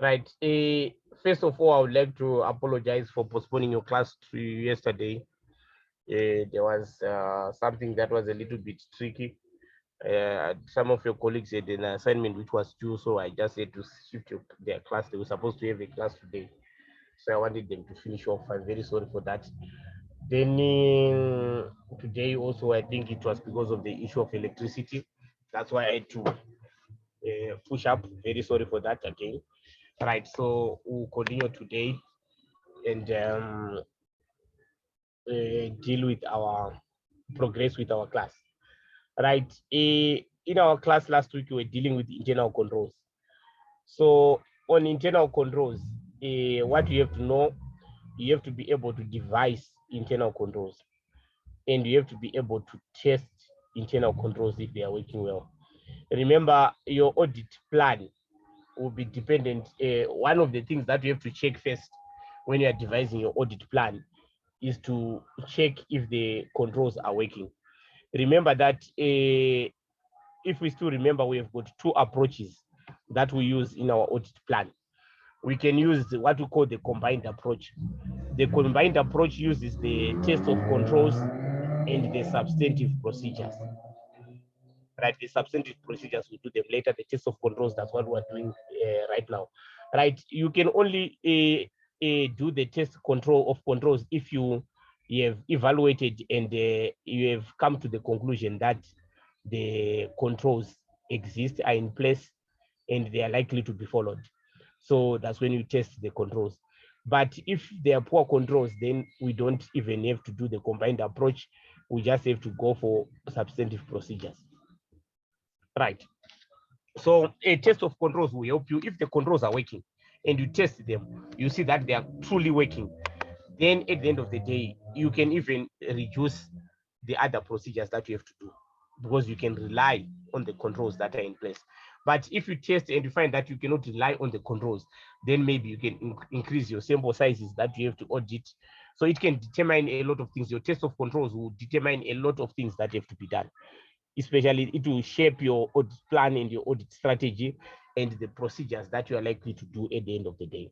Right. First of all, I would like to apologize for postponing your class to yesterday. There was something that was a little bit tricky. Some of your colleagues had an assignment which was due, so I just had to shift their class. They were supposed to have a class today, so I wanted them to finish off. I'm very sorry for that. Then today also, I think it was because of the issue of electricity. That's why I had to push up. Very sorry for that again. Right, so we'll continue today and deal with our progress with our class. Right, in our class last week, we were dealing with internal controls. So on internal controls, what you have to know, you have to be able to devise internal controls, and you have to be able to test internal controls if they are working well. Remember, your audit plan will be dependent. One of the things that you have to check first when you are devising your audit plan is to check if the controls are working. Remember that if we still remember, we have got two approaches that we use in our audit plan. We can use what we call the combined approach. The combined approach uses the test of controls and the substantive procedures. Right, the substantive procedures, we do them later. The test of controls, that's what we're doing right now. Right, you can only do the test control of controls if you have evaluated and you have come to the conclusion that the controls exist, are in place, and they are likely to be followed. So that's when you test the controls. But if they are poor controls, then we don't even have to do the combined approach. We just have to go for substantive procedures. Right. So a test of controls will help you. If the controls are working and you test them, you see that they are truly working. Then at the end of the day, you can even reduce the other procedures that you have to do, because you can rely on the controls that are in place. But if you test and you find that you cannot rely on the controls, then maybe you can increase your sample sizes that you have to audit. So it can determine a lot of things. Your test of controls will determine a lot of things that have to be done. Especially, it will shape your audit plan and your audit strategy and the procedures that you are likely to do at the end of the day.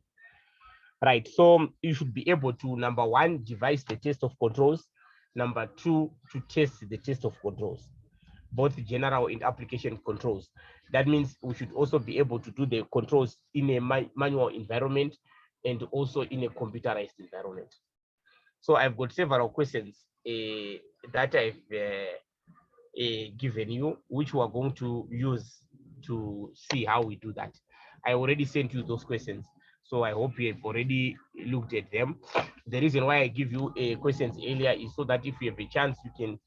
Right, so you should be able to, number one, devise the test of controls. Number two, to test the test of controls, both general and application controls. That means we should also be able to do the controls in a manual environment and also in a computerized environment. So I've got several questions that I've given you, which we are going to use to see how we do that. I already sent you those questions, so I hope you have already looked at them. The reason why I give you questions earlier is so that if you have a chance, you can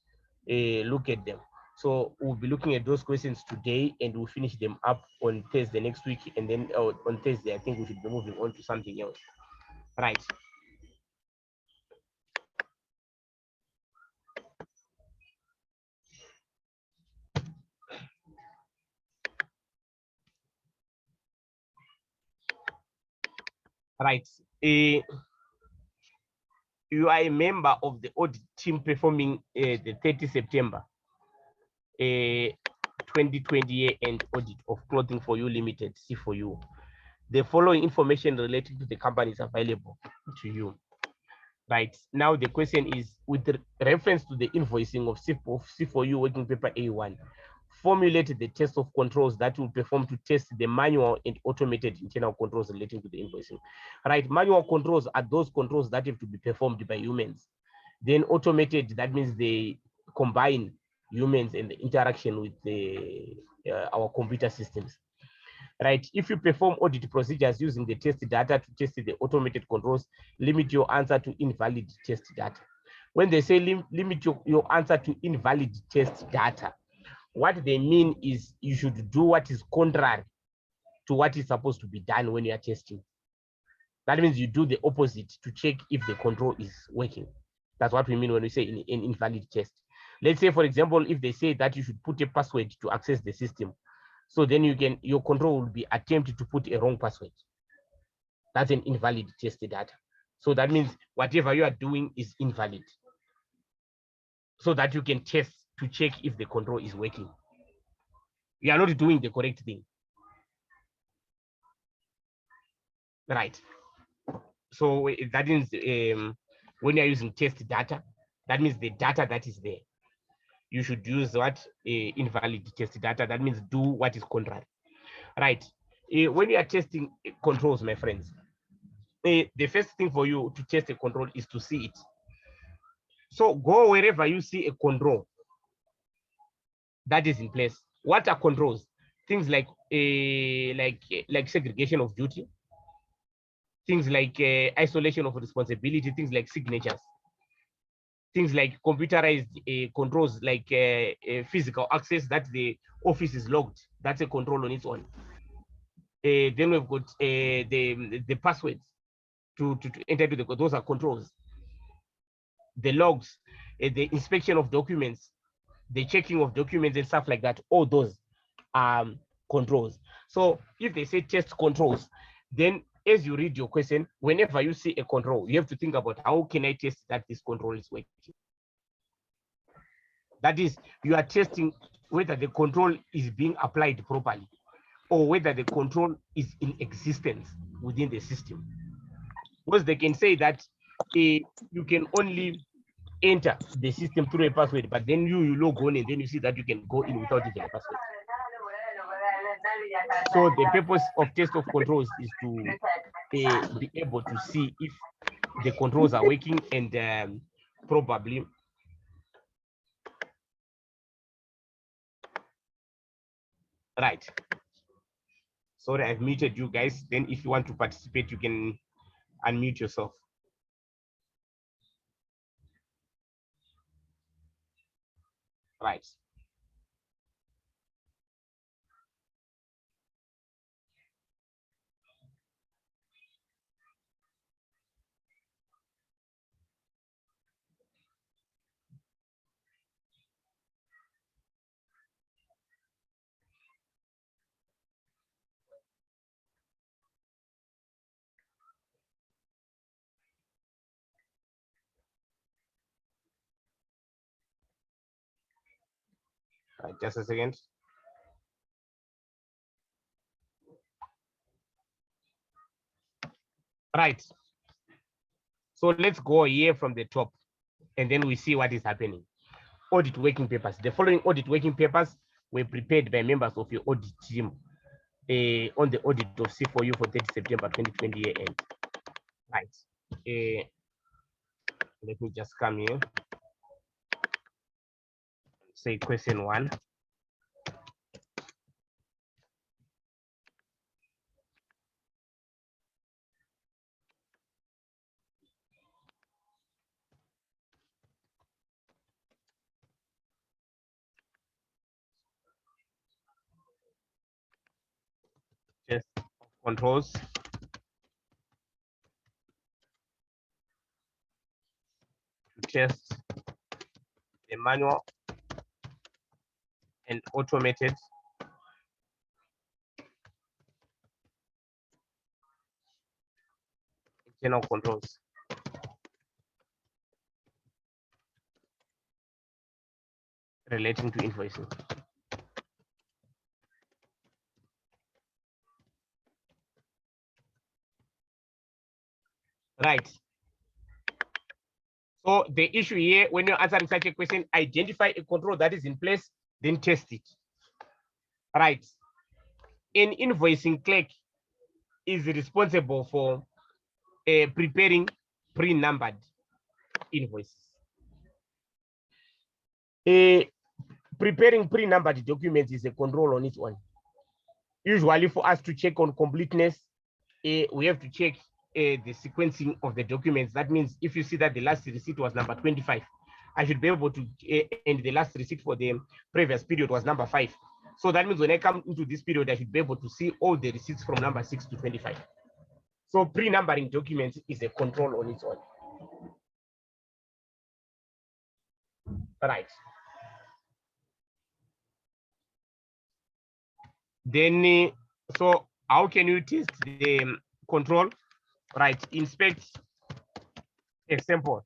look at them. So we'll be looking at those questions today, and we'll finish them up on Thursday next week. And then on Thursday, I think we should be moving on to something else. Right. Right. You are a member of the audit team performing the 30 September 2020 year-end audit of Clothing for You Limited, C4U. The following information related to the company is available to you. Right, now the question is, with reference to the invoicing of C4U working paper A1, formulate the test of controls that will perform to test the manual and automated internal controls relating to the invoicing. Right, manual controls are those controls that have to be performed by humans. Then automated, that means they combine humans and the interaction with our computer systems. Right, if you perform audit procedures using the test data to test the automated controls, limit your answer to invalid test data. When they say limit your answer to invalid test data, what they mean is you should do what is contrary to what is supposed to be done when you are testing. That means you do the opposite to check if the control is working. That's what we mean when we say an invalid test. Let's say, for example, if they say that you should put a password to access the system, so then your control will be attempted to put a wrong password. That's an invalid test data. So that means whatever you are doing is invalid, so that you can test to check if the control is working. You are not doing the correct thing. right? So that means when you're using test data, that means the data that is there. You should use what invalid test data. That means do what is contrary, right? When you are testing controls, my friends, the first thing for you to test a control is to see it. So go wherever you see a control that is in place. What are controls? Things like segregation of duty, things like isolation of responsibility, things like signatures, things like computerized controls, like physical access, that the office is logged. That's a control on its own. Then we've got the passwords to enter to the, those are controls. The logs, the inspection of documents, the checking of documents and stuff like that. All those controls. So if they say test controls, then as you read your question, whenever you see a control, you have to think about how can I test that this control is working. That is, you are testing whether the control is being applied properly or whether the control is in existence within the system. Because they can say that you can only enter the system through a password, but then you log on and then you see that you can go in without even a password. So the purpose of test of controls is to be able to see if the controls are working and probably right. Sorry, I've muted you guys. Then if you want to participate, you can unmute yourself. Right. Right. Just a second. Right. So let's go here from the top and then we see what is happening. Audit working papers. The following audit working papers were prepared by members of your audit team on the audit of C4U for 30 September 2020 year end. Right. Let me just come here. Say question 1. Test controls. To test the manual and automated internal controls relating to invoicing. Right. So the issue here, when you're answering such a question, identify a control that is in place, then test it. Right. An invoicing clerk is responsible for preparing pre-numbered invoices. Preparing pre-numbered documents is a control on its own. Usually for us to check on completeness, we have to check the sequencing of the documents. That means if you see that the last receipt was number 25, I should be able to, and the last receipt for the previous period was number 5. So that means when I come into this period, I should be able to see all the receipts from number 6 to 25. So pre-numbering documents is a control on its own. Right. Then, so how can you test the control? Right. Inspect example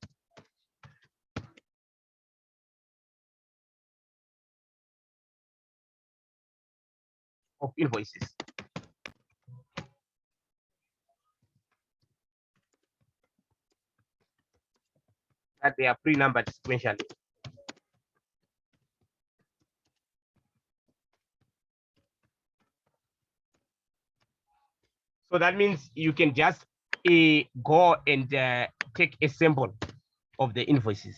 of invoices. that they are pre-numbered sequentially. So that means you can just go and take a sample of the invoices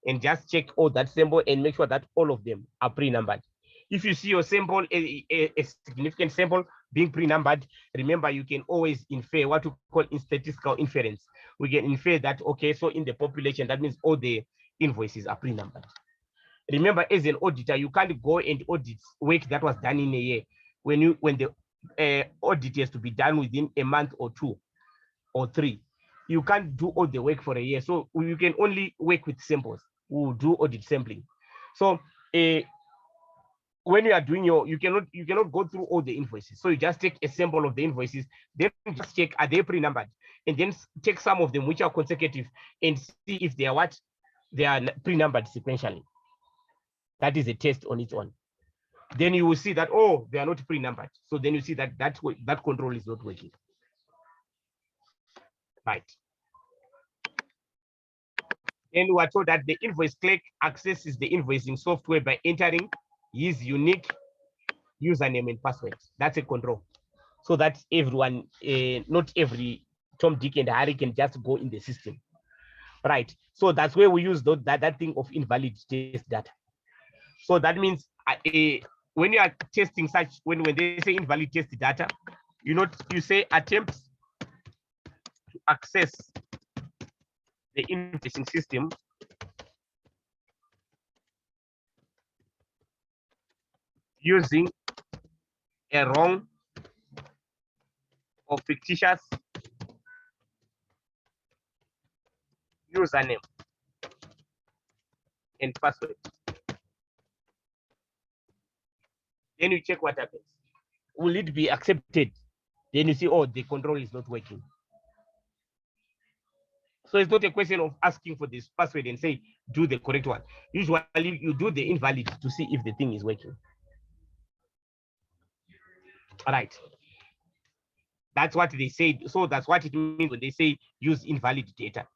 and just check all that sample and make sure that all of them are pre-numbered. If you see your sample, a significant sample being pre-numbered, remember you can always infer what we call in statistical inference. We can infer that, okay, so in the population, that means all the invoices are pre-numbered. Remember, as an auditor, you can't go and audit work that was done in a year. When the audit has to be done within a month or 2 or 3, you can't do all the work for a year. So you can only work with samples. We'll do audit sampling. So when you are doing you cannot go through all the invoices. So you just take a sample of the invoices, then just check, are they pre-numbered? And then take some of them which are consecutive and see if they are what? They are pre-numbered sequentially. That is a test on its own. Then you will see that, oh, they are not pre-numbered. So then you see that that control is not working. Right. Then we are told that the invoice clerk accesses the invoicing software by entering his unique username and password. That's a control. So that everyone, not every Tom, Dick, and Harry can just go in the system. Right. So that's where we use that thing of invalid test data. So that means when you are testing such, when they say invalid test data, you say attempts to access the invoicing system using a wrong or fictitious username and password. Then you check what happens. Will it be accepted? Then you see, oh, the control is not working. So it's not a question of asking for this password and say, do the correct one. Usually you do the invalid to see if the thing is working. All right. That's what they say. So that's what it means when they say use invalid data.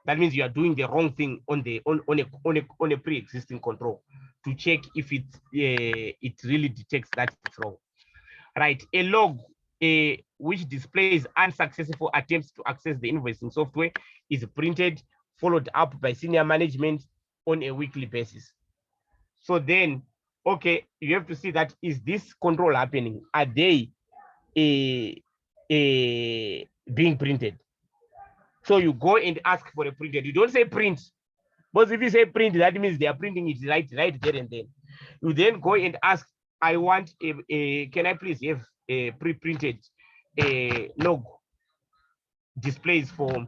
That means you are doing the wrong thing on a pre-existing control to check if it really detects that it's wrong. Right. A log which displays unsuccessful attempts to access the invoicing software is printed, followed up by senior management on a weekly basis. So then, okay, you have to see that, is this control happening? Are they being printed? So you go and ask for a printed. You don't say print, but if you say print, that means they are printing it right there and then. You then go and ask, I want can I please have a pre-printed log displays for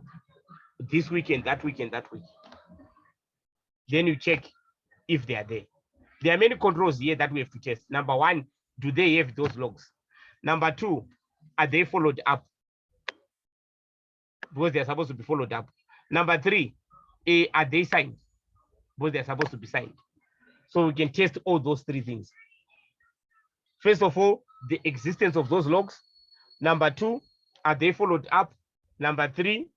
this week and that week and that week. Then you check if they are there. There are many controls here that we have to test. Number one, do they have those logs? Number two, are they followed up? Because they're supposed to be followed up. Number three, are they signed? Because they're supposed to be signed. So we can test all those three things. First of all, the existence of those logs. Number two, are they followed up? Number three,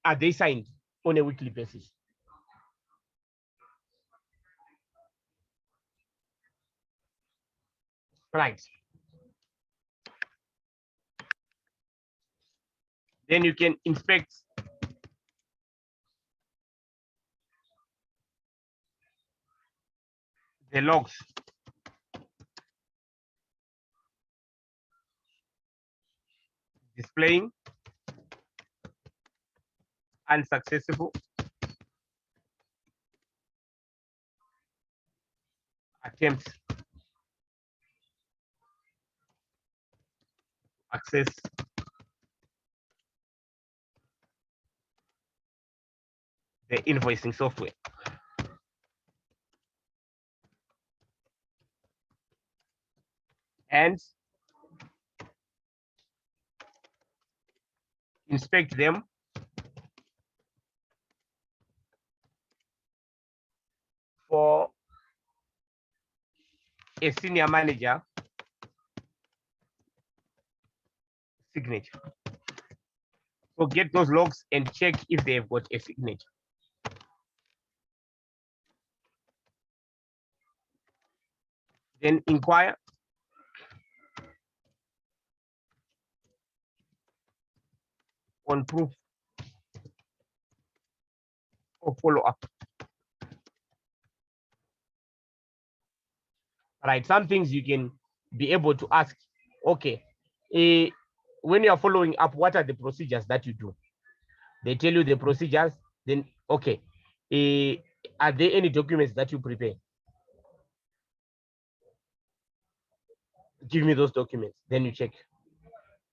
are they signed on a weekly basis? Right. Then you can inspect the logs displaying unsuccessful attempts to access the invoicing software. And inspect them for a senior manager signature. So get those logs and check if they've got a signature. Then inquire. On proof or follow up. Right, some things you can be able to ask, okay, when you are following up, what are the procedures that you do? They tell you the procedures, then okay, are there any documents that you prepare? Give me those documents, then you check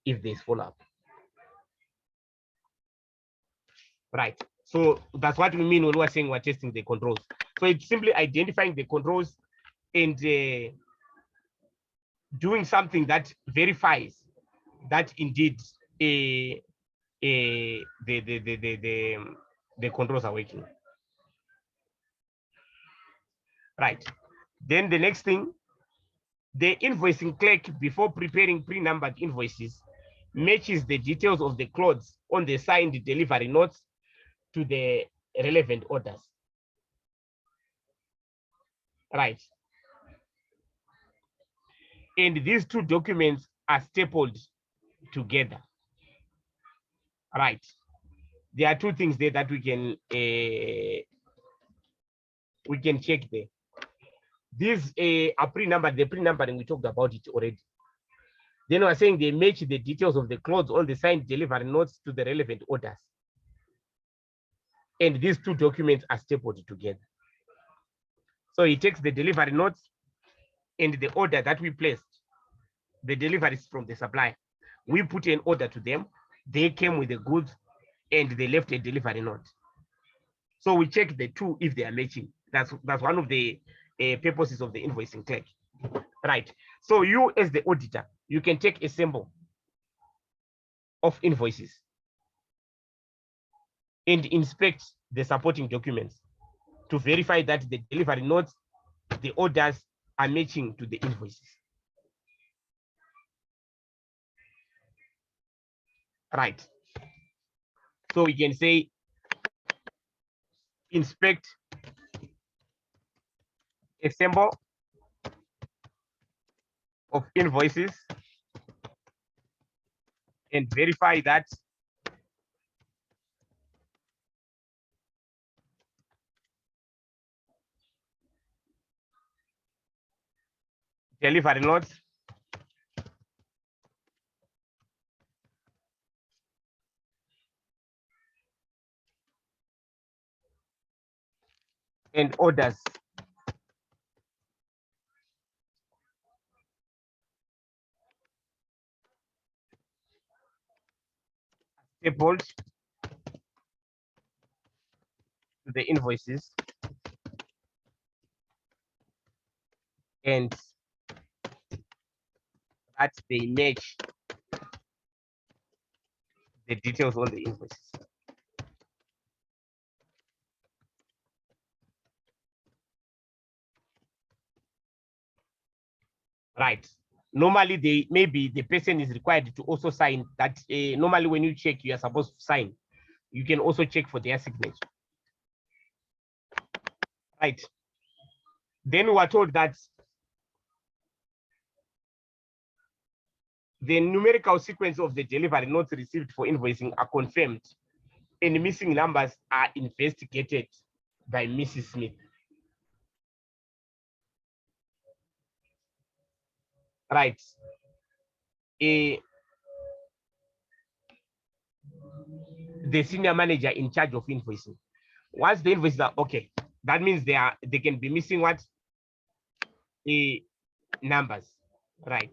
if there's follow-up. Right, so that's what we mean when we're saying we're testing the controls. So it's simply identifying the controls and doing something that verifies that indeed the controls are working. Right, then the next thing, the invoicing clerk, before preparing pre-numbered invoices, matches the details of the clause on the signed delivery notes to the relevant orders. Right, and these two documents are stapled together. Right, there are two things there that we can check there. These are pre-numbered. The pre-numbering, we talked about it already. Then we're saying they match the details of the clause on the signed delivery notes to the relevant orders. And these two documents are stapled together. So he takes the delivery notes and the order that we placed, the deliveries from the supplier. We put an order to them. They came with the goods and they left a delivery note. So we check the two if they are matching. That's one of the purposes of the invoicing clerk. Right. So you, as the auditor, you can take a sample of invoices and inspect the supporting documents to verify that the delivery notes, the orders are matching to the invoices. Right. So we can say inspect a sample of invoices and verify that delivery notes and orders stapled to the invoices and that they match the details on the invoices. Right. Normally, maybe the person is required to also sign that. Normally, when you check, you are supposed to sign. You can also check for their signature. Right. Then we are told that the numerical sequence of the delivery notes received for invoicing are confirmed and missing numbers are investigated by Mrs. Smith. Right. The senior manager in charge of invoicing. Once the invoices are okay, that means they can be missing what? Numbers. Right.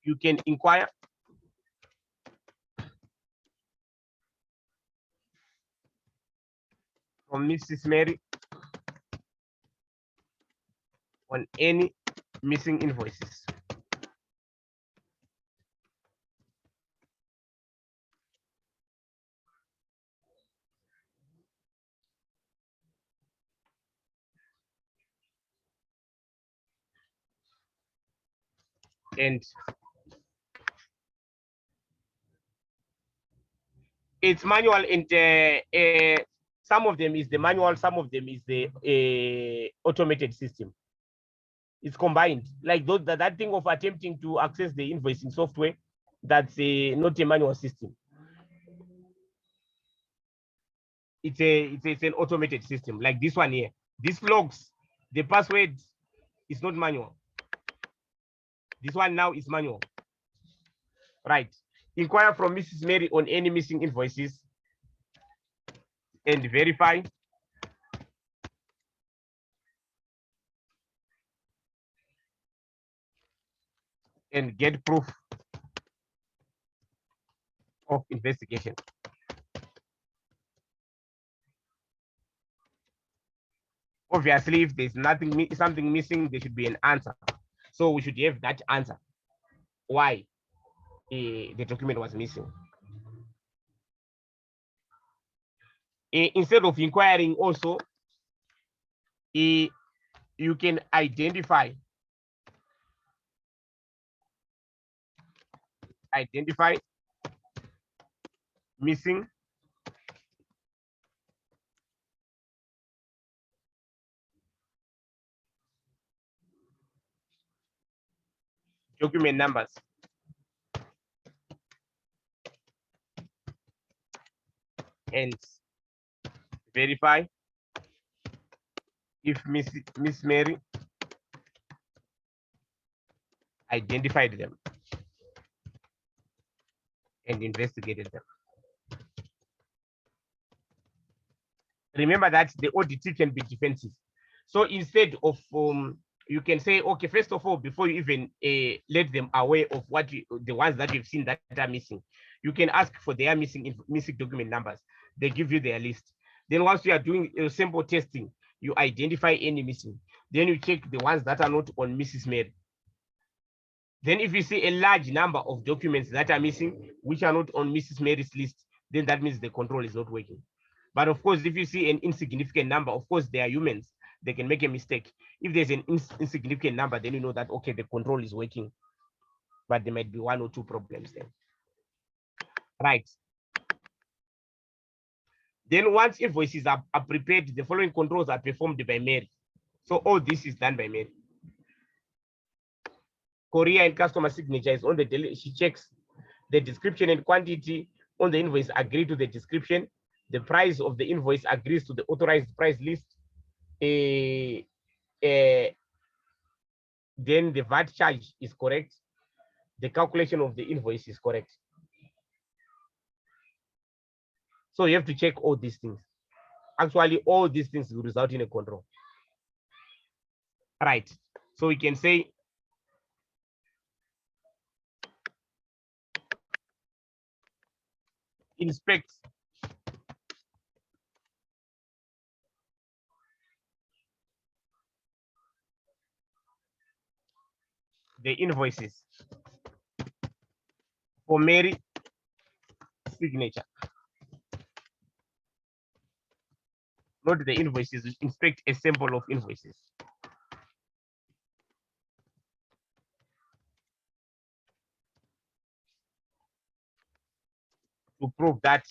You can inquire from Mrs. Mary on any missing invoices. And it's manual and Some of them is the manual, some of them is the automated system. It's combined. Like that thing of attempting to access the invoicing software, that's not a manual system. It's an automated system, like this one here. This logs, the password is not manual. This one now is manual. Right. Inquire from Mrs. Mary on any missing invoices and verify. And get proof of investigation. Obviously, if there's something missing, there should be an answer. So we should have that answer. Why the document was missing. Instead of inquiring also, you can identify missing document numbers. And verify if Miss Mary identified them and investigated them. Remember that the audit can be defensive. So instead of you can say, okay, first of all, before you even let them aware of what the ones that you've seen that are missing, you can ask for their missing document numbers. They give you their list. Then once you are doing sample testing, you identify any missing. Then you check the ones that are not on Mrs. Mary. Then if you see a large number of documents that are missing, which are not on Mrs. Mary's list, then that means the control is not working. But of course, if you see an insignificant number, of course, they are humans. They can make a mistake. If there's an insignificant number, then you know that, okay, the control is working. But there might be one or two problems there. Right. Then once invoices are prepared, the following controls are performed by Mary. So all this is done by Mary. Courier and customer signature is on the daily. She checks the description and quantity on the invoice, agree to the description. The price of the invoice agrees to the authorized price list. Then the VAT charge is correct. The calculation of the invoice is correct. So you have to check all these things. Actually, all these things will result in a control. Right. So we can say inspect the invoices for Mary signature. Not the invoices, inspect a sample of invoices. To prove that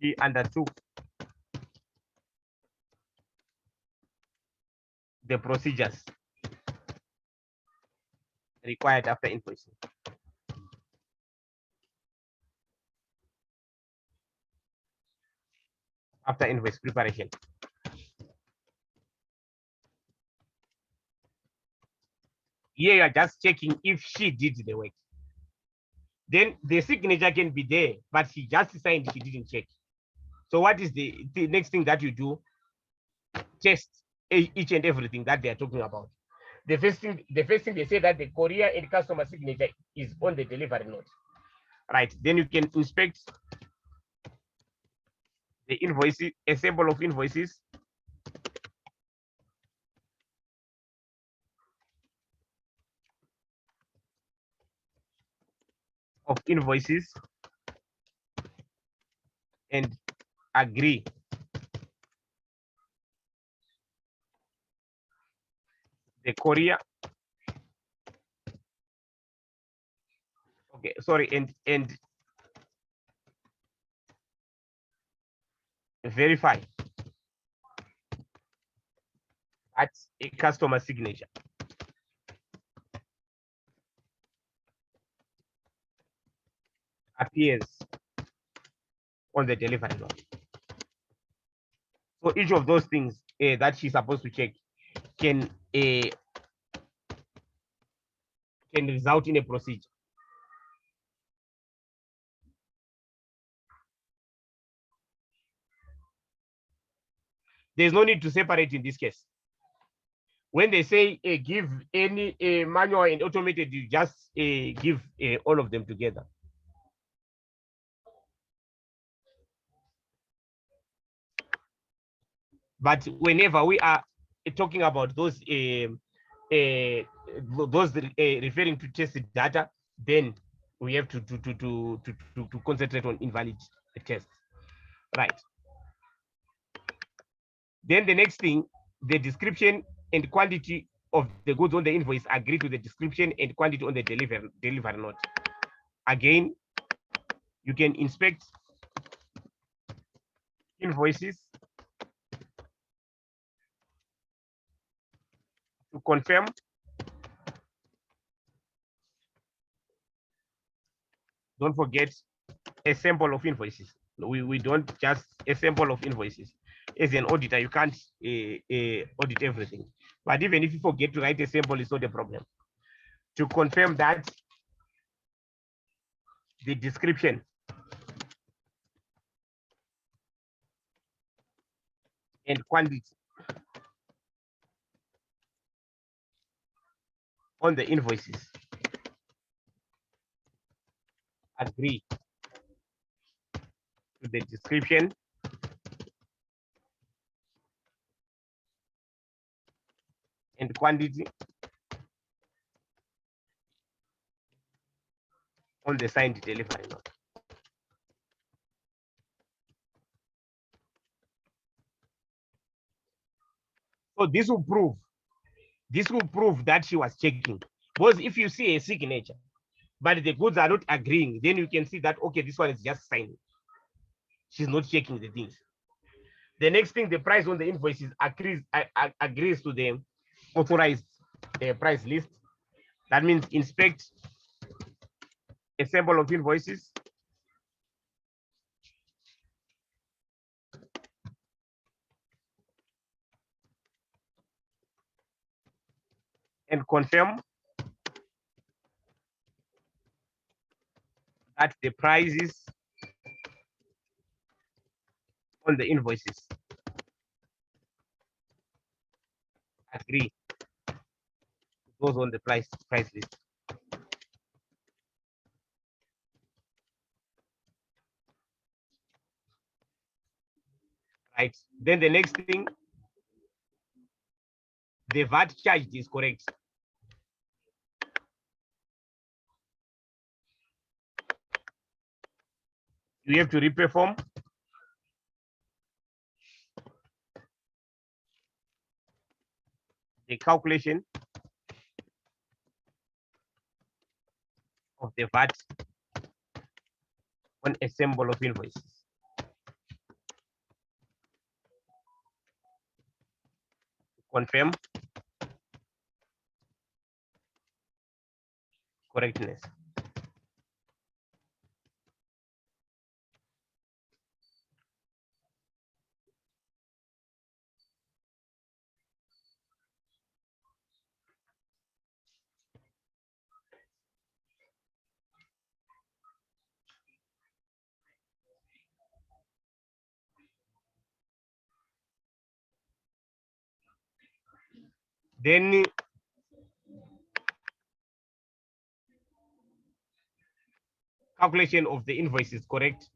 she undertook the procedures required after invoicing. After invoice preparation. Here you are just checking if she did the work. Then the signature can be there, but she just signed, she didn't check. So what is the next thing that you do? Test each and everything that they are talking about. The first thing they say that the courier and customer signature is on the delivery note. Right. Then you can inspect the invoices, a sample of invoices. And agree the courier. Okay, sorry, and verify that a customer signature appears on the delivery note. So each of those things that she's supposed to check can result in a procedure. There's no need to separate in this case. When they say give any manual and automated, you just give all of them together. But whenever we are talking about those referring to tested data, then we have to concentrate on invalid tests, right? Then the next thing, the description and quantity of the goods on the invoice agree to the description and quantity on the delivery note. Again, you can inspect invoices to confirm don't forget a sample of invoices. We don't just a sample of invoices. As an auditor, you can't audit everything. But even if you forget to write a sample, it's not a problem. To confirm that the description and quantity on the invoices agree to the description and quantity on the signed delivery note. So this will prove that she was checking. Because if you see a signature, but the goods are not agreeing, then you can see that, okay, this one is just signing. She's not checking the things. The next thing, the price on the invoices agrees to the authorized price list. That means inspect a sample of invoices and confirm that the prices on the invoices agree to those on the price list. Right. Then the next thing, the VAT charged is correct. You have to reperform the calculation of the VAT on a sample of invoices. Confirm correctness. Then calculation of the invoice is correct.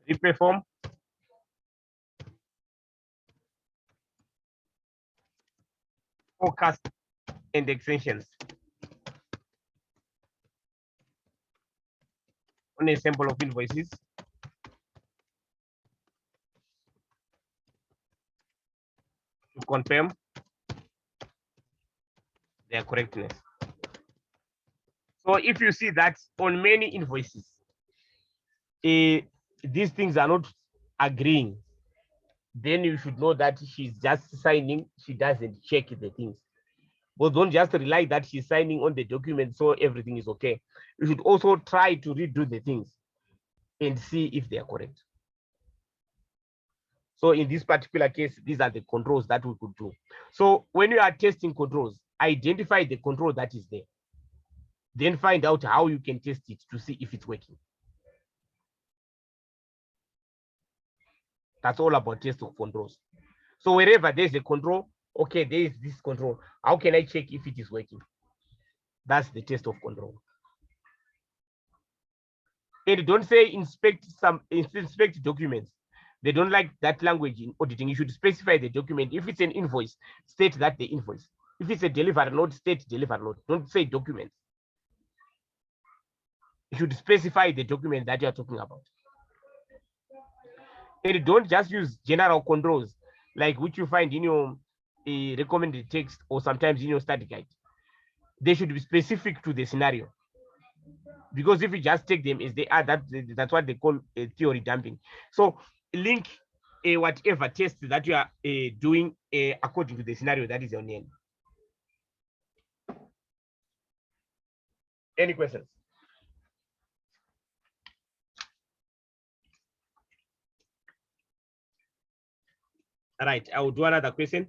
Reperform forecast and extensions on a sample of invoices to confirm their correctness. So if you see that on many invoices, these things are not agreeing, then you should know that she's just signing, she doesn't check the things. But don't just rely that she's signing on the document so everything is okay. You should also try to redo the things and see if they are correct. So in this particular case, these are the controls that we could do. So when you are testing controls, identify the control that is there. Then find out how you can test it to see if it's working. That's all about test of controls. So wherever there's a control, okay, there is this control. How can I check if it is working? That's the test of control. And don't say inspect documents. They don't like that language in auditing. You should specify the document. If it's an invoice, state that the invoice. If it's a deliver note, state deliver note. Don't say documents. You should specify the document that you're talking about. And don't just use general controls like which you find in your recommended text or sometimes in your study guide. They should be specific to the scenario. Because if you just take them as they are, that's what they call theory dumping. So link whatever test that you are doing according to the scenario that is on end. Any questions? All right, I will do another question.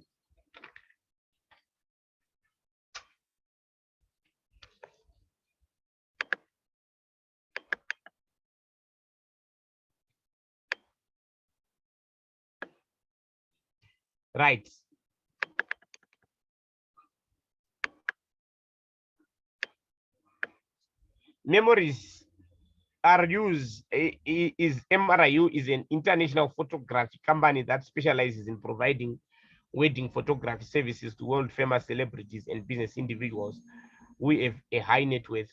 Right. Memories are used, MRIU is an international photography company that specializes in providing wedding photography services to world famous celebrities and business individuals who have a high net worth.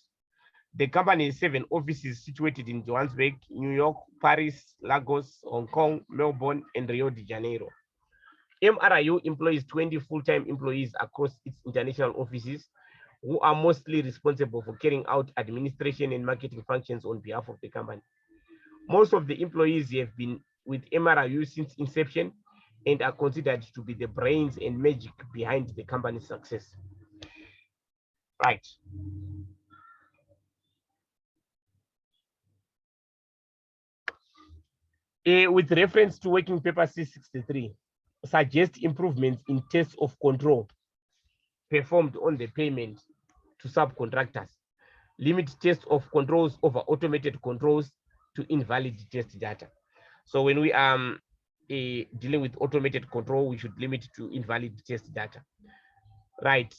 The company has 7 offices situated in Johannesburg, New York, Paris, Lagos, Hong Kong, Melbourne, and Rio de Janeiro. MRIU employs 20 full-time employees across its international offices who are mostly responsible for carrying out administration and marketing functions on behalf of the company. Most of the employees have been with MRIU since inception and are considered to be the brains and magic behind the company's success. Right. With reference to working paper C63, suggest improvements in tests of control performed on the payment to subcontractors. Limit test of controls over automated controls to invalid test data. So when we are dealing with automated control, we should limit to invalid test data. Right.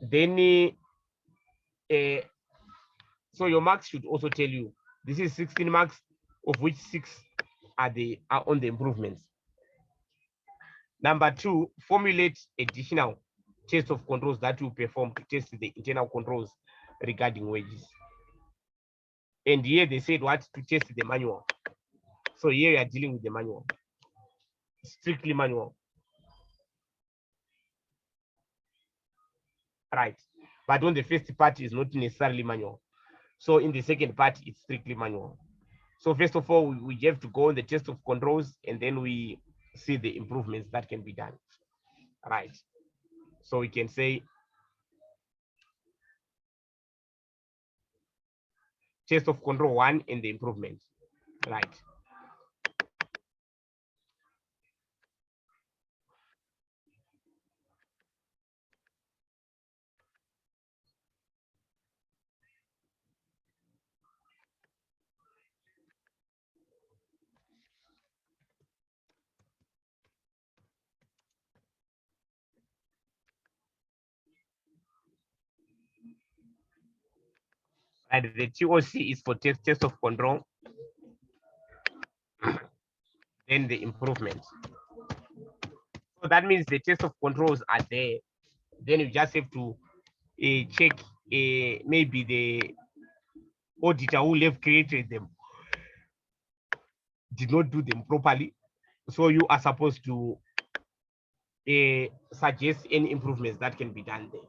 Then so your marks should also tell you this is 16 marks, of which 6 are on the improvements. Number 2, formulate additional test of controls that you perform to test the internal controls regarding wages. And here they said what to test the manual. So here you are dealing with the manual, strictly manual. Right. But on the first part is not necessarily manual. So in the second part, it's strictly manual. So first of all, we have to go on the test of controls and then we see the improvements that can be done. Right. So we can say test of control 1 and the improvement. Right. And the TOC is for test of control. Then the improvement. So that means the test of controls are there. Then you just have to check maybe the auditor who have created them did not do them properly. So you are supposed to suggest any improvements that can be done there.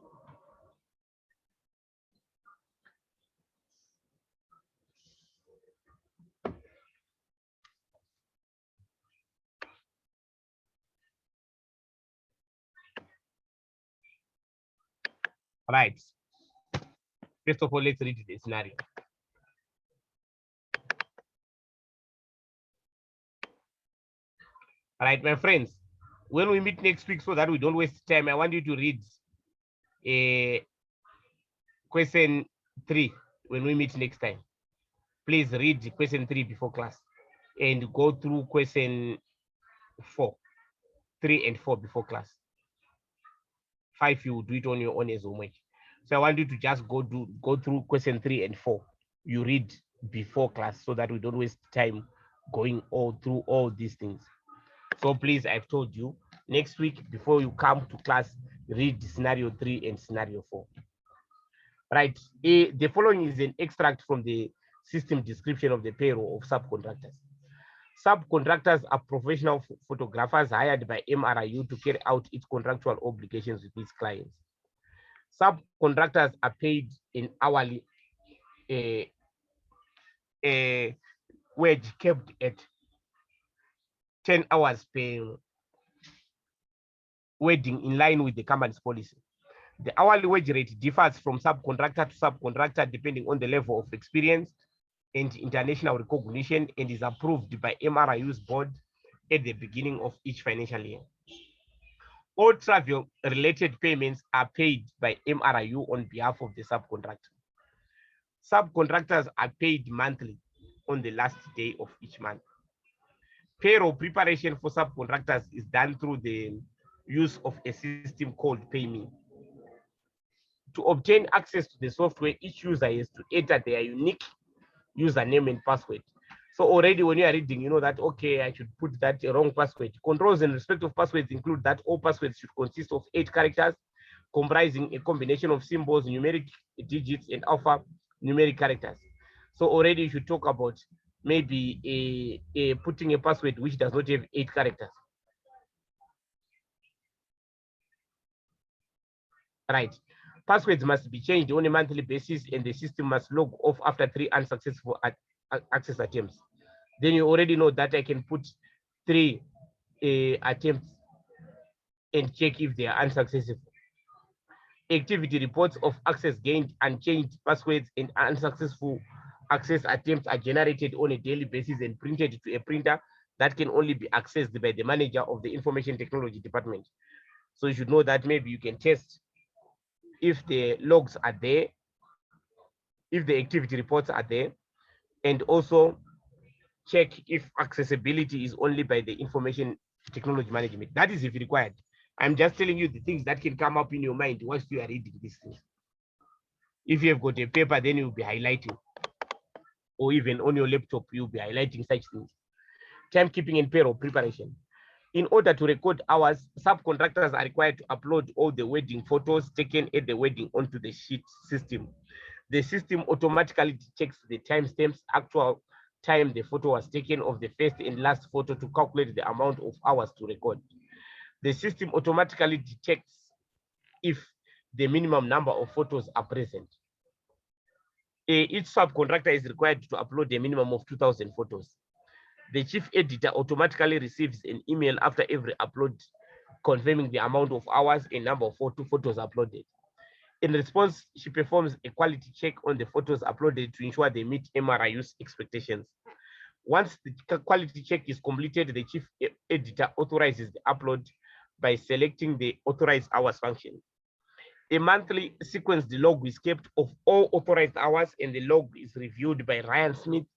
Right. First of all, let's read the scenario. All right, my friends, when we meet next week, so that we don't waste time, I want you to read question 3 when we meet next time. Please read question 3 before class and go through question 4, 3 and 4 before class. 5, you do it on your own as homework. So I want you to just go through question 3 and 4. You read before class so that we don't waste time going all through all these things. So please, I've told you, next week before you come to class, read scenario 3 and scenario 4. Right. The following is an extract from the system description of the payroll of subcontractors. Subcontractors are professional photographers hired by MRIU to carry out its contractual obligations with its clients. Subcontractors are paid in hourly wage kept at 10 hours per wedding in line with the company's policy. The hourly wage rate differs from subcontractor to subcontractor depending on the level of experience and international recognition, and is approved by MRIU's board at the beginning of each financial year. All travel-related payments are paid by MRIU on behalf of the subcontractor. Subcontractors are paid monthly on the last day of each month. Payroll preparation for subcontractors is done through the use of a system called PayMe. To obtain access to the software, each user has to enter their unique username and password. So already when you are reading, you know that, okay, I should put that wrong password. Controls in respect of passwords include that all passwords should consist of 8 characters, comprising a combination of symbols, numeric digits, and alphanumeric characters. So already you should talk about maybe putting a password which does not have 8 characters. Right. Passwords must be changed on a monthly basis, and the system must log off after 3 unsuccessful access attempts. Then you already know that I can put 3 attempts and check if they are unsuccessful. Activity reports of access gained, unchanged passwords, and unsuccessful access attempts are generated on a daily basis and printed to a printer that can only be accessed by the manager of the information technology department. So you should know that maybe you can test if the logs are there, if the activity reports are there, and also check if accessibility is only by the information technology management. That is if required. I'm just telling you the things that can come up in your mind whilst you are reading these things. If you have got a paper, then you'll be highlighting, or even on your laptop, you'll be highlighting such things. Timekeeping and payroll preparation. In order to record hours, subcontractors are required to upload all the wedding photos taken at the wedding onto the sheet system. The system automatically checks the timestamps, actual time the photo was taken of the first and last photo to calculate the amount of hours to record. The system automatically detects if the minimum number of photos are present. Each subcontractor is required to upload a minimum of 2,000 photos. The chief editor automatically receives an email after every upload confirming the amount of hours and number of photos uploaded. In response, she performs a quality check on the photos uploaded to ensure they meet MRIU's expectations. Once the quality check is completed, the chief editor authorizes the upload by selecting the authorized hours function. A monthly sequenced log is kept of all authorized hours, and the log is reviewed by Ryan Smith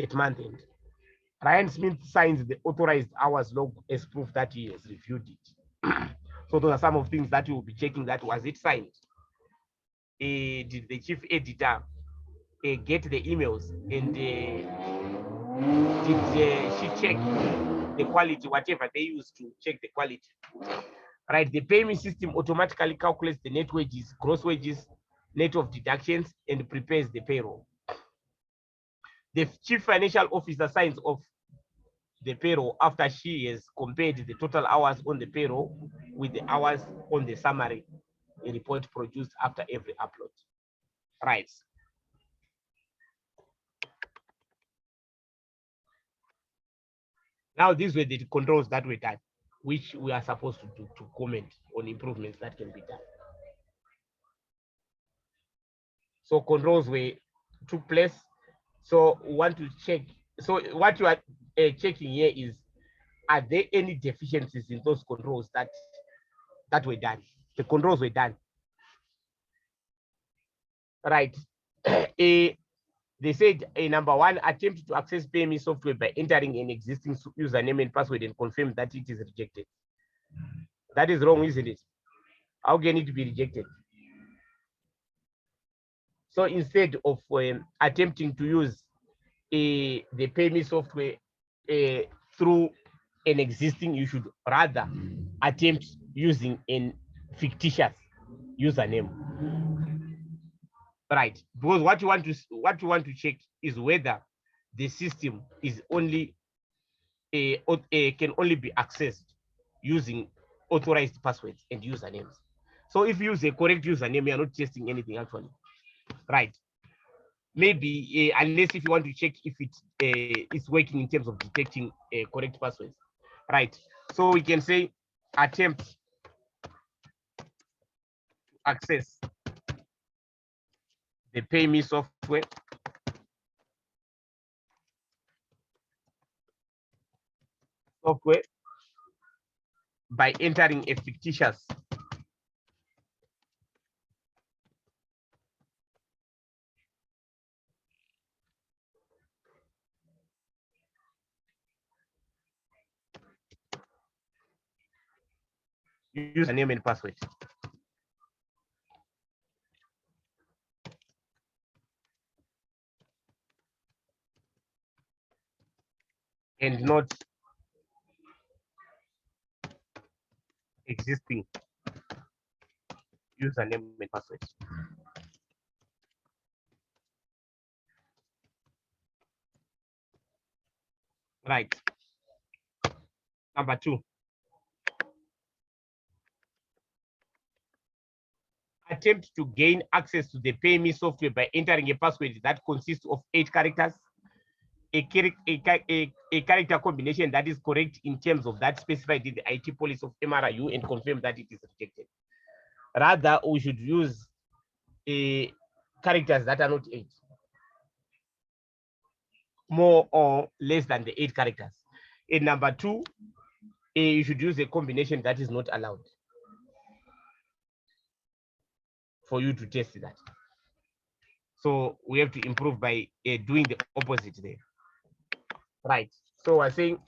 at month end. Ryan Smith signs the authorized hours log as proof that he has reviewed it. So those are some of things that you will be checking. That was it signed? Did the chief editor get the emails, and did she check the quality, whatever they use to check the quality? Right, the payment system automatically calculates the net wages, gross wages, net of deductions, and prepares the payroll. The chief financial officer signs off the payroll after she has compared the total hours on the payroll with the hours on the summary report produced after every upload. Right. Now, these were the controls that were done, which we are supposed to do to comment on improvements that can be done. So controls took place. So we want to check. So what you are checking here is, are there any deficiencies in those controls that were done? The controls were done. Right. They said number one, attempt to access PME software by entering an existing username and password and confirm that it is rejected. That is wrong, isn't it? How can it be rejected? So instead of attempting to use the PME software through an existing, you should rather attempt using a fictitious username. Right, because what you want to check is whether the system is only can only be accessed using authorized passwords and usernames. So if you use a correct username, you are not testing anything actually. Right. Maybe unless if you want to check if it's working in terms of detecting correct passwords. Right. So we can say attempt to access the PayMe software by entering a fictitious username and password. And not existing username and password. Right. Number two, attempt to gain access to the PayMe software by entering a password that consists of 8 characters, a character combination that is correct in terms of that specified in the IT policy of MRIU, and confirm that it is rejected. Rather, we should use characters that are not 8, more or less than the 8 characters. And number two, you should use a combination that is not allowed for you to test that. So we have to improve by doing the opposite there. Right. So we're saying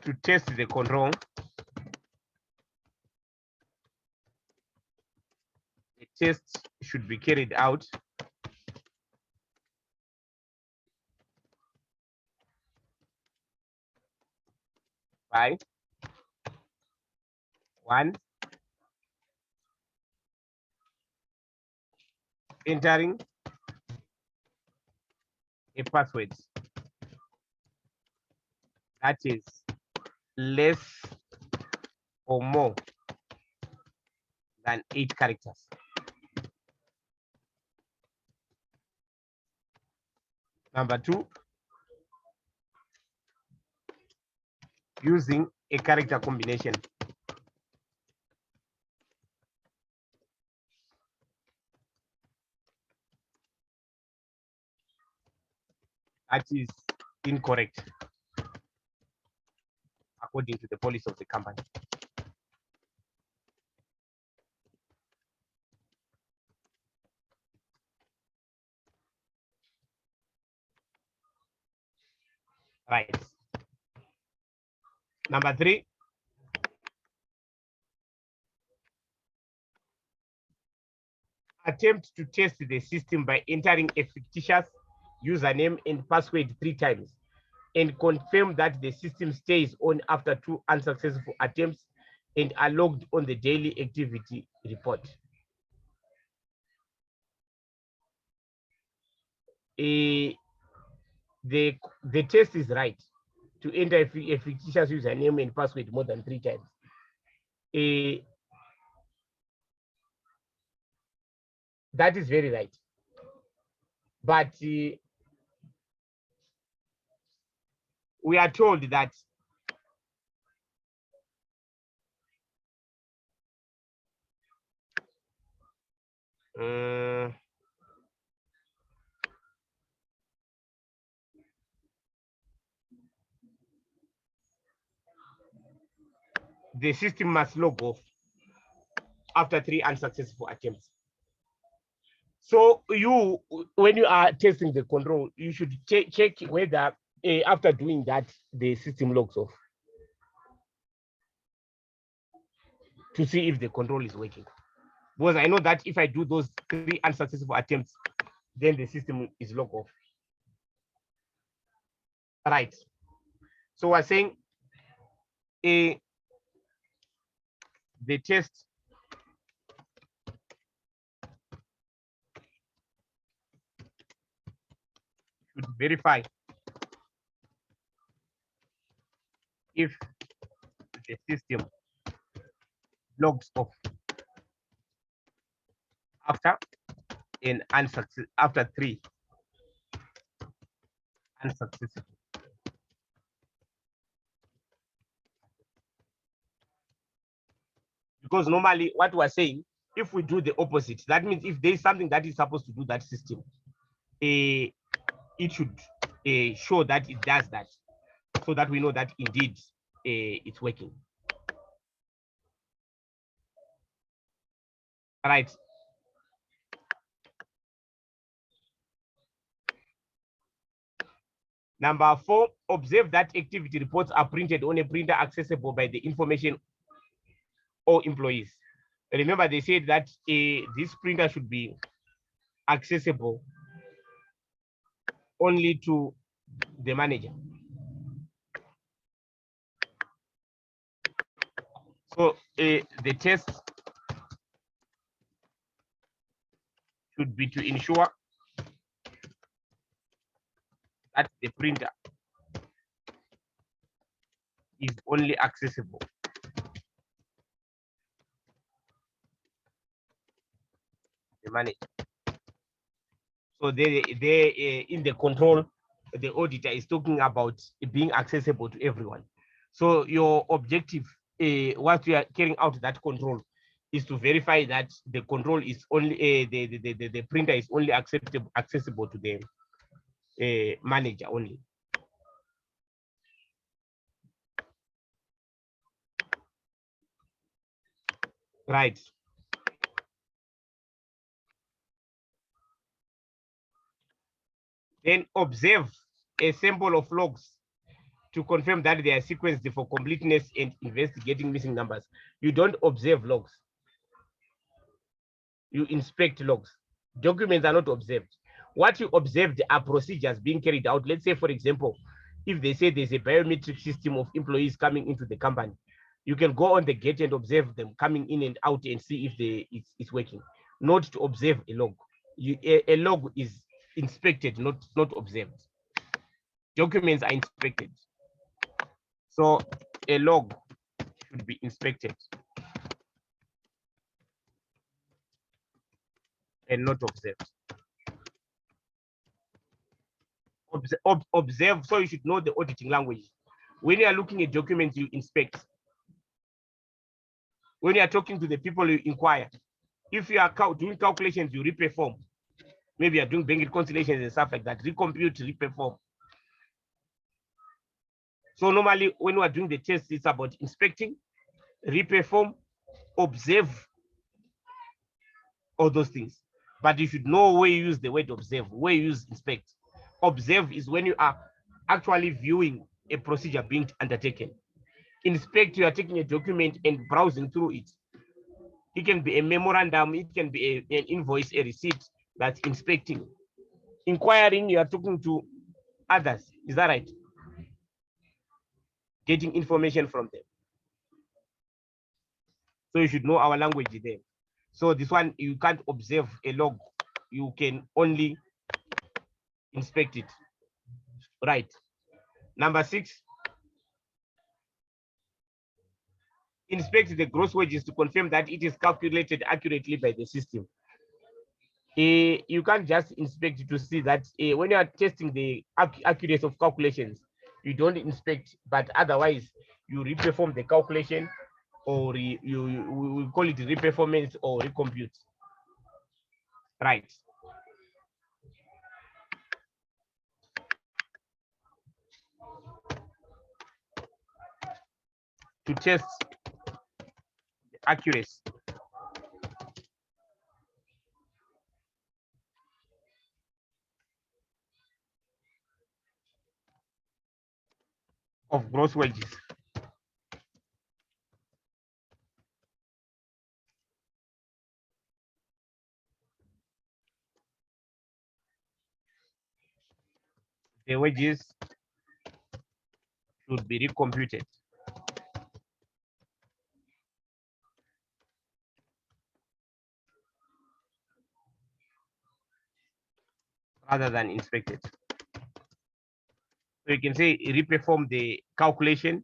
to test the control, the test should be carried out by 1, entering a password that is less or more than 8 characters. Number two, using a character combination that is incorrect according to the policy of the company. Right. Number three, attempt to test the system by entering a fictitious username and password 3 times and confirm that the system stays on after 2 unsuccessful attempts and are logged on the daily activity report. The test is right to enter a fictitious username and password more than 3 times. That is very right. But we are told that The system must log off after 3 unsuccessful attempts. So you, when you are testing the control, you should check whether after doing that, the system logs off to see if the control is working. Because I know that if I do those 3 unsuccessful attempts, then the system is logged off. Right. So we're saying the test should verify if the system logs off after 3 unsuccessful. Because normally what we're saying, if we do the opposite, that means if there is something that is supposed to do that system, it should show that it does that, so that we know that indeed it's working. Right. Number 4, observe that activity reports are printed on a printer accessible by the information or employees. Remember, they said that this printer should be accessible only to the manager. So the test should be to ensure that the printer is only accessible the manager. So they in the control, the auditor is talking about being accessible to everyone. So your objective, what you are carrying out that control, is to verify that the control is only the printer is only accessible to the manager only. Right. Then observe a sample of logs to confirm that they are sequenced for completeness and investigating missing numbers. You don't observe logs. You inspect logs. Documents are not observed. What you observed are procedures being carried out. Let's say, for example, if they say there's a biometric system of employees coming into the company, you can go on the gate and observe them coming in and out and see if it's working. Not to observe a log. A log is inspected, not observed. Documents are inspected. So a log should be inspected and not observed. Observe, so you should know the auditing language. When you are looking at documents, you inspect. When you are talking to the people, you inquire. If you are doing calculations, you reperform. Maybe you are doing bank reconciliations and stuff like that. Recompute, reperform. So normally, when we are doing the test, it's about inspecting, reperform, observe, all those things. But you should know where you use the word observe, where you use inspect. Observe is when you are actually viewing a procedure being undertaken. Inspect, you are taking a document and browsing through it. It can be a memorandum, it can be an invoice, a receipt. That's inspecting. Inquiring, you are talking to others. Is that right? Getting information from them. So you should know our language there. So this one, you can't observe a log. You can only inspect it. Right. Number 6, inspect the gross wages to confirm that it is calculated accurately by the system. You can't just inspect to see that when you are testing the accuracy of calculations, you don't inspect, but otherwise you reperform the calculation, or we call it reperformance or recompute. right? To test the accuracy of gross wages. The wages should be recomputed rather than inspected. So you can say reperform the calculation.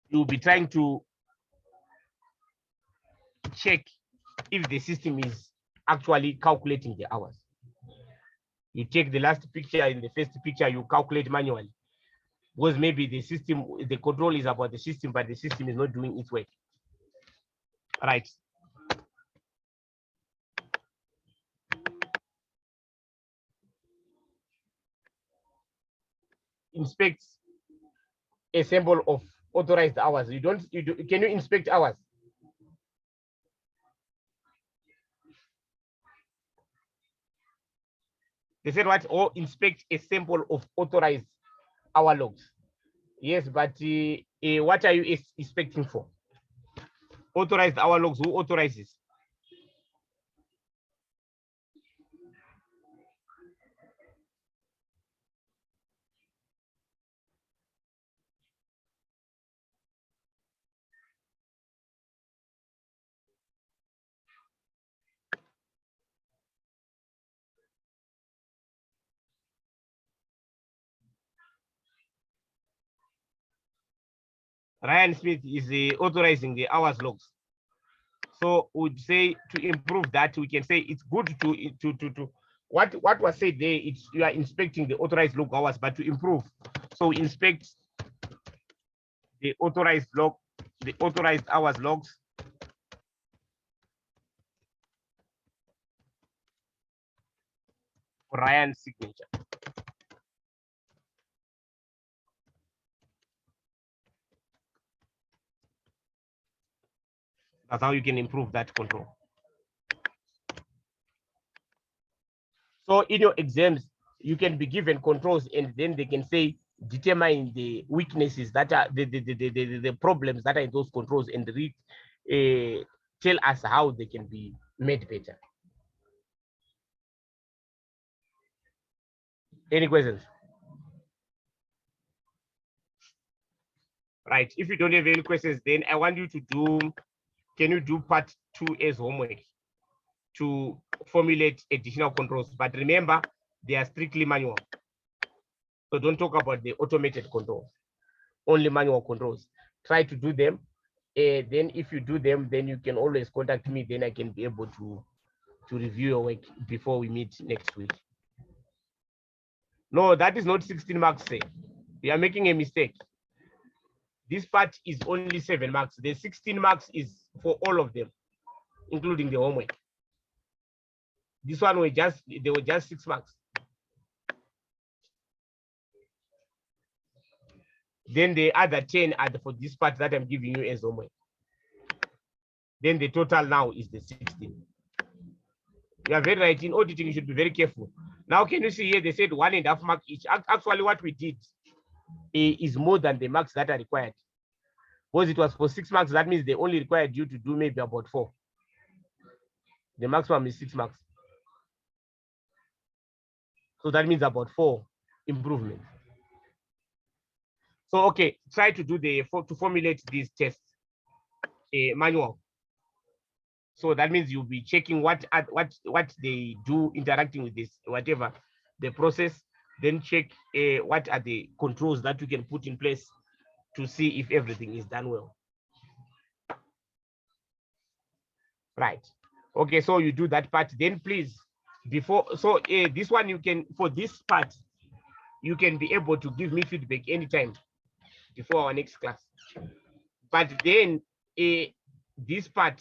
You'll be trying to check if the system is actually calculating the hours. You take the last picture, in the first picture, you calculate manually. Because maybe the system, the control is about the system, but the system is not doing its work. Right. Inspect a sample of authorized hours. Can you inspect hours? They said what? Or inspect a sample of authorized hour logs. Yes, but what are you inspecting for? Authorized hour logs, who authorizes? Ryan Smith is authorizing the hours logs. So we'd say to improve that, we can say it's good to what was said there, it's you are inspecting the authorized log hours, but to improve. So inspect the authorized log, the authorized hours logs for Ryan's signature. That's how you can improve that control. So in your exams, you can be given controls, and then they can say determine the weaknesses that are the problems that are in those controls, and tell us how they can be made better. Any questions? Right. If you don't have any questions, then I want you to do, can you do part 2 as homework to formulate additional controls? But remember, they are strictly manual. So don't talk about the automated controls, only manual controls. Try to do them. Then if you do them, then you can always contact me. Then I can be able to review your work before we meet next week. No, that is not 16 marks. Say. You are making a mistake. This part is only 7 marks. The 16 marks is for all of them, including the homework. This one they were just 6 marks. Then the other 10 are for this part that I'm giving you as homework. Then the total now is the 16. You are very right. In auditing, you should be very careful. Now, can you see here? They said 1.5 marks each. Actually, what we did is more than the marks that are required. Because it was for 6 marks, that means they only required you to do maybe about 4. The maximum is 6 marks. So that means about 4 improvements. So, okay, try to do to formulate these tests, manual. So that means you'll be checking what they do interacting with this, whatever the process, then check what are the controls that you can put in place to see if everything is done well. Right. Okay, so you do that part. Then please, before, so this one you can, for this part, you can be able to give me feedback anytime before our next class. But then this part,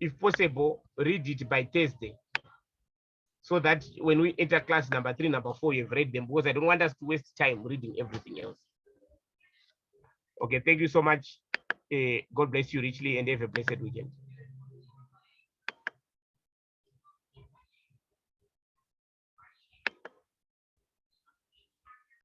if possible, read it by Thursday. so that when we enter class number 3, number 4, you've read them, because I don't want us to waste time reading everything else. Okay, thank you so much. God bless you richly and have a blessed weekend.